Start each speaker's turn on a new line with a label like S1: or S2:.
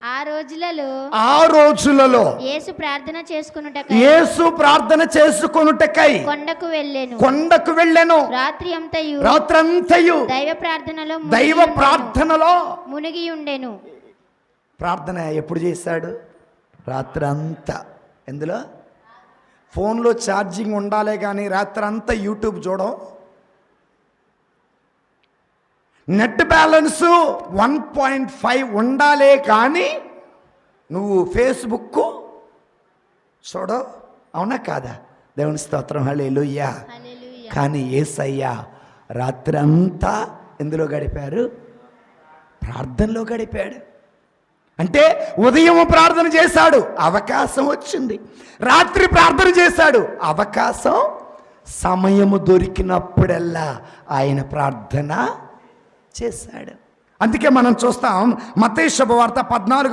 S1: ఆ
S2: రోజులలో
S1: యేసు ప్రార్థన చేసుకొనుటకై
S2: కొండకు వెళ్ళెను. రాత్రంతయు దైవ ప్రార్థనలో
S1: మునిగి ఉండెను.
S2: ప్రార్థన ఎప్పుడు చేశాడు? రాత్రంతా. ఎందులో? ఫోన్లో ఛార్జింగ్ ఉండాలే కానీ రాత్రంతా యూట్యూబ్ చూడం. నెట్ బ్యాలెన్స్ 1.5 ఉండాలే కానీ నువ్వు ఫేస్బుక్ చూడవు. అవునా కాదా? దేవుని స్తోత్రం, హల్లెలూయా. కానీ యేసయ్య రాత్రంతా ఎందులో గడిపారు? ప్రార్థనలో గడిపాడు. అంటే ఉదయం ప్రార్థన చేశాడు, అవకాశం వచ్చింది. రాత్రి ప్రార్థన చేశాడు, అవకాశం, సమయము దొరికినప్పుడల్లా ఆయన ప్రార్థన చేశాడు. అందుకే మనం చూస్తాం మత్తయి శుభవార్త 14